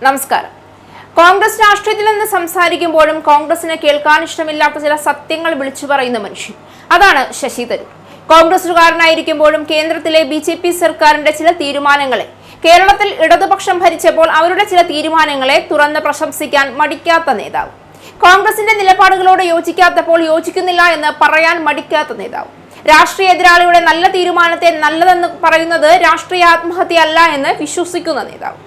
നമസ്കാരം. കോൺഗ്രസ് രാഷ്ട്രീയത്തിൽ നിന്ന് സംസാരിക്കുമ്പോഴും കോൺഗ്രസിന് കേൾക്കാൻ ഇഷ്ടമില്ലാത്ത ചില സത്യങ്ങൾ വിളിച്ചു പറയുന്ന മനുഷ്യൻ, അതാണ് ശശി തരൂർ. കോൺഗ്രസുകാരനായിരിക്കുമ്പോഴും കേന്ദ്രത്തിലെ BJP സർക്കാരിന്റെ ചില തീരുമാനങ്ങളെ, കേരളത്തിൽ ഇടതുപക്ഷം ഭരിച്ചപ്പോൾ അവരുടെ ചില തീരുമാനങ്ങളെ തുറന്ന് പ്രശംസിക്കാൻ മടിക്കാത്ത നേതാവ്, കോൺഗ്രസിന്റെ നിലപാടുകളോട് യോജിക്കാത്തപ്പോൾ യോജിക്കുന്നില്ല എന്ന് പറയാൻ മടിക്കാത്ത നേതാവ്, രാഷ്ട്രീയ എതിരാളിയുടെ നല്ല തീരുമാനത്തെ നല്ലതെന്ന് പറയുന്നത് രാഷ്ട്രീയ ആത്മഹത്യയല്ല എന്ന് വിശ്വസിക്കുന്ന നേതാവ്.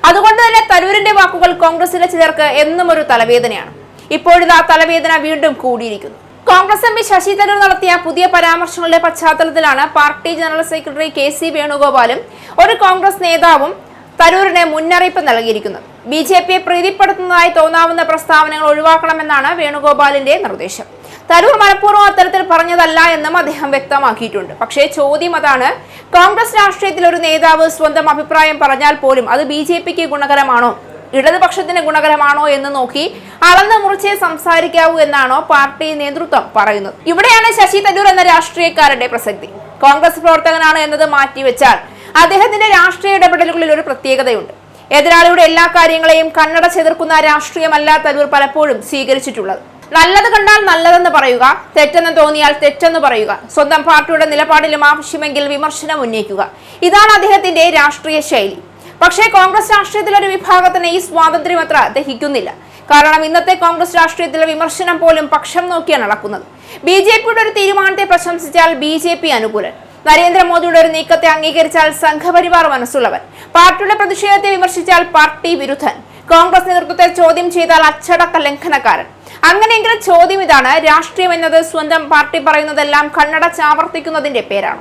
അതുകൊണ്ട് തന്നെ തരൂരിന്റെ വാക്കുകൾ കോൺഗ്രസിലെ ചിലർക്ക് എന്നും ഒരു തലവേദനയാണ്. ഇപ്പോഴിതാ തലവേദന വീണ്ടും കൂടിയിരിക്കുന്നു. കോൺഗ്രസ് MP ശശി തരൂർ നടത്തിയ പുതിയ പരാമർശങ്ങളുടെ പശ്ചാത്തലത്തിലാണ് പാർട്ടി ജനറൽ സെക്രട്ടറി KC വേണുഗോപാലും ഒരു കോൺഗ്രസ് നേതാവും തരൂരിന് മുന്നറിയിപ്പ് നൽകിയിരിക്കുന്നത്. BJPയെ പ്രീതിപ്പെടുത്തുന്നതായി തോന്നാവുന്ന പ്രസ്താവനകൾ ഒഴിവാക്കണമെന്നാണ് വേണുഗോപാലിന്റെ നിർദ്ദേശം. തരൂർ മനഃപൂർവ്വം അത്തരത്തിൽ പറഞ്ഞതല്ല എന്നും അദ്ദേഹം വ്യക്തമാക്കിയിട്ടുണ്ട്. പക്ഷേ ചോദ്യം അതാണ്, കോൺഗ്രസ് രാഷ്ട്രീയത്തിൽ ഒരു നേതാവ് സ്വന്തം അഭിപ്രായം പറഞ്ഞാൽ പോലും അത് BJPക്ക് ഗുണകരമാണോ, ഇടതുപക്ഷത്തിന് ഗുണകരമാണോ എന്ന് നോക്കി അളന്ന് മുറിച്ചേ സംസാരിക്കാവൂ എന്നാണോ പാർട്ടി നേതൃത്വം പറയുന്നത്? ഇവിടെയാണ് ശശി തരൂർ എന്ന രാഷ്ട്രീയക്കാരന്റെ പ്രസക്തി. കോൺഗ്രസ് പ്രവർത്തകനാണ് എന്നത് മാറ്റിവെച്ചാൽ അദ്ദേഹത്തിന്റെ രാഷ്ട്രീയ ഇടപെടലുകളിൽ ഒരു പ്രത്യേകതയുണ്ട്. എതിരാളിയുടെ എല്ലാ കാര്യങ്ങളെയും കണ്ണടച്ചെതിർക്കുന്ന രാഷ്ട്രീയമല്ല തരൂർ പലപ്പോഴും സ്വീകരിച്ചിട്ടുള്ളത്. നല്ലത് കണ്ടാൽ നല്ലതെന്ന് പറയുക, തെറ്റെന്ന് തോന്നിയാൽ തെറ്റെന്ന് പറയുക, സ്വന്തം പാർട്ടിയുടെ നിലപാടിലും ആവശ്യമെങ്കിൽ വിമർശനം ഉന്നയിക്കുക, ഇതാണ് അദ്ദേഹത്തിന്റെ രാഷ്ട്രീയ ശൈലി. പക്ഷേ കോൺഗ്രസ് രാഷ്ട്രീയത്തിലെ ഒരു വിഭാഗത്തിന് ഈ സ്വാതന്ത്ര്യം അത്ര ദഹിക്കുന്നില്ല. കാരണം ഇന്നത്തെ കോൺഗ്രസ് രാഷ്ട്രീയത്തിലെ വിമർശനം പോലും പക്ഷം നോക്കിയാണ് നടക്കുന്നത്. BJPയുടെ ഒരു തീരുമാനത്തെ പ്രശംസിച്ചാൽ BJP അനുകൂലൻ, നരേന്ദ്രമോദിയുടെ ഒരു നീക്കത്തെ അംഗീകരിച്ചാൽ സംഘപരിവാർ മനസ്സുള്ളവൻ, പാർട്ടിയുടെ പ്രതിഷേധത്തെ വിമർശിച്ചാൽ പാർട്ടി വിരുദ്ധൻ, കോൺഗ്രസ് നേതൃത്വത്തെ ചോദ്യം ചെയ്താൽ അച്ചടക്ക ലംഘനക്കാരൻ. അങ്ങനെയെങ്കിലും ചോദ്യം ഇതാണ്, രാഷ്ട്രീയം എന്നത് സ്വന്തം പാർട്ടി പറയുന്നതെല്ലാം കണ്ണടച്ചാവർത്തിക്കുന്നതിന്റെ പേരാണ്?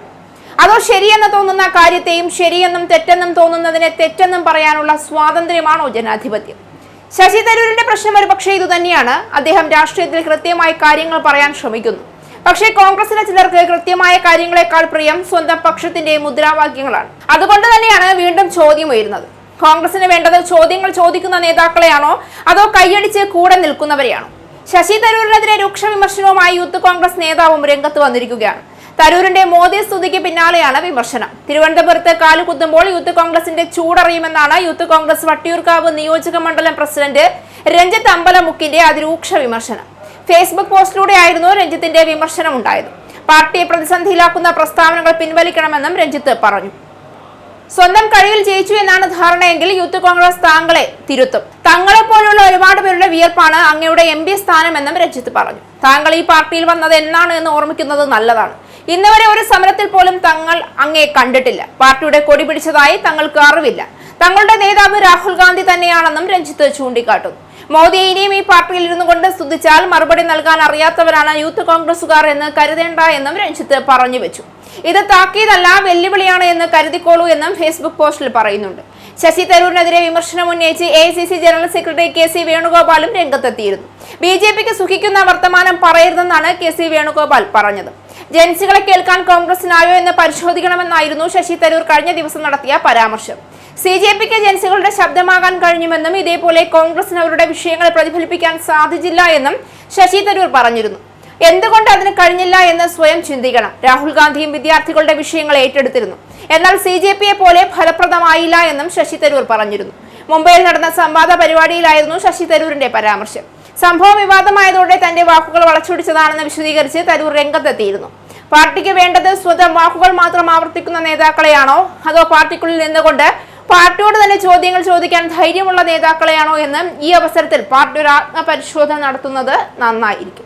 അതോ ശരിയെന്ന് തോന്നുന്ന കാര്യത്തെയും ശരിയെന്നും തെറ്റെന്നും തോന്നുന്നതിനെ തെറ്റെന്നും പറയാനുള്ള സ്വാതന്ത്ര്യമാണോ ജനാധിപത്യം? ശശി തരൂരിന്റെ പ്രശ്നം ഒരു പക്ഷേ ഇതുതന്നെയാണ്. അദ്ദേഹം രാഷ്ട്രീയത്തിൽ കൃത്യമായ കാര്യങ്ങൾ പറയാൻ ശ്രമിക്കുന്നു. പക്ഷേ കോൺഗ്രസിലെ ചിലർക്ക് കൃത്യമായ കാര്യങ്ങളെക്കാൾ പ്രിയം സ്വന്തം പക്ഷത്തിന്റെ മുദ്രാവാക്യങ്ങളാണ്. അതുകൊണ്ട് തന്നെയാണ് വീണ്ടും ചോദ്യം ഉയരുന്നത്, കോൺഗ്രസിന് വേണ്ടത് ചോദ്യങ്ങൾ ചോദിക്കുന്ന നേതാക്കളെയാണോ അതോ കൈയടിച്ച് കൂടെ നിൽക്കുന്നവരെയാണോ? ശശി തരൂരിനെതിരെ രൂക്ഷ വിമർശനവുമായി യൂത്ത് കോൺഗ്രസ് നേതാവും രംഗത്ത് വന്നിരിക്കുകയാണ്. തരൂരിന്റെ മോദി സ്തുതിക്ക് പിന്നാലെയാണ് വിമർശനം. തിരുവനന്തപുരത്ത് കാലുകുത്തുമ്പോൾ യൂത്ത് കോൺഗ്രസിന്റെ ചൂടറിയുമെന്നാണ് യൂത്ത് കോൺഗ്രസ് വട്ടിയൂർക്കാവ് നിയോജക മണ്ഡലം പ്രസിഡന്റ് രഞ്ജിത്ത് അമ്പലമുക്കിന്റെ അതിരൂക്ഷ വിമർശനം. ഫേസ്ബുക്ക് പോസ്റ്റിലൂടെയായിരുന്നു രഞ്ജിത്തിന്റെ വിമർശനം ഉണ്ടായത്. പാർട്ടിയെ പ്രതിസന്ധിയിലാക്കുന്ന പ്രസ്താവനകൾ പിൻവലിക്കണമെന്നും രഞ്ജിത്ത് പറഞ്ഞു. സ്വന്തം കഴിവിൽ ജയിച്ചു എന്നാണ് ധാരണയെങ്കിൽ യൂത്ത് കോൺഗ്രസ് താങ്കളെ തിരുത്തും. തങ്ങളെ പോലുള്ള ഒരുപാട് പേരുടെ വിയർപ്പാണ് അങ്ങയുടെ MP സ്ഥാനമെന്നും രഞ്ജിത്ത് പറഞ്ഞു. താങ്കൾ ഈ പാർട്ടിയിൽ വന്നത് എന്നാണ് എന്ന് ഓർമ്മിക്കുന്നത് നല്ലതാണ്. ഇന്നുവരെ ഒരു സമരത്തിൽ പോലും തങ്ങൾ അങ്ങയെ കണ്ടിട്ടില്ല. പാർട്ടിയുടെ കൊടി പിടിച്ചതായി തങ്ങൾക്ക് അറിവില്ല. തങ്ങളുടെ നേതാവ് രാഹുൽ ഗാന്ധി തന്നെയാണെന്നും രഞ്ജിത്ത് ചൂണ്ടിക്കാട്ടുന്നു. മോദിയെ ഇനിയും ഈ പാർട്ടിയിൽ ഇരുന്നു കൊണ്ട് സ്തുതിച്ചാൽ മറുപടി നൽകാൻ അറിയാത്തവരാണ് യൂത്ത് കോൺഗ്രസുകാർ എന്ന് കരുതേണ്ട എന്നും രഞ്ജിത്ത് പറഞ്ഞു വെച്ചു. ഇത് താക്കീതല്ല, വെല്ലുവിളിയാണ് എന്ന് കരുതിക്കോളൂ എന്നും ഫേസ്ബുക്ക് പോസ്റ്റിൽ പറയുന്നുണ്ട്. ശശി തരൂരിനെതിരെ വിമർശനം ഉന്നയിച്ച് AICC ജനറൽ സെക്രട്ടറി KC വേണുഗോപാലും രംഗത്തെത്തിയിരുന്നു. BJPക്ക് സുഖിക്കുന്ന വർത്തമാനം പറയരുതെന്നാണ് KC വേണുഗോപാൽ പറഞ്ഞത്. ജൻസികളെ കേൾക്കാൻ കോൺഗ്രസിനായോ എന്ന് പരിശോധിക്കണമെന്നായിരുന്നു ശശി തരൂർ കഴിഞ്ഞ ദിവസം നടത്തിയ പരാമർശം. CJPക്ക് ജൻസികളുടെ ശബ്ദമാകാൻ കഴിഞ്ഞുമെന്നും ഇതേപോലെ കോൺഗ്രസിന് അവരുടെ വിഷയങ്ങൾ പ്രതിഫലിപ്പിക്കാൻ സാധിച്ചില്ല എന്നും ശശി തരൂർ പറഞ്ഞിരുന്നു. എന്തുകൊണ്ട് അതിന് കഴിഞ്ഞില്ല എന്ന് സ്വയം ചിന്തിക്കണം. രാഹുൽ ഗാന്ധിയും വിദ്യാർത്ഥികളുടെ വിഷയങ്ങൾ ഏറ്റെടുത്തിരുന്നു, എന്നാൽ CJPയെ പോലെ ഫലപ്രദമായില്ല എന്നും ശശി തരൂർ പറഞ്ഞിരുന്നു. മുംബൈയിൽ നടന്ന സംവാദ പരിപാടിയിലായിരുന്നു ശശി തരൂരിന്റെ പരാമർശം. സംഭവം വിവാദമായതോടെ തന്റെ വാക്കുകൾ വളച്ചൊടിച്ചതാണെന്ന് വിശദീകരിച്ച് തരൂർ രംഗത്തെത്തിയിരുന്നു. പാർട്ടിക്ക് വേണ്ടത് സ്വന്തം വാക്കുകൾ മാത്രം ആവർത്തിക്കുന്ന നേതാക്കളെയാണോ അതോ പാർട്ടിക്കുള്ളിൽ നിന്നുകൊണ്ട് പാർട്ടിയോട് തന്നെ ചോദ്യങ്ങൾ ചോദിക്കാൻ ധൈര്യമുള്ള നേതാക്കളെയാണോ എന്ന് ഈ അവസരത്തിൽ പാർട്ടി ഒരു ആത്മപരിശോധന നടത്തുന്നത് നന്നായിരിക്കും.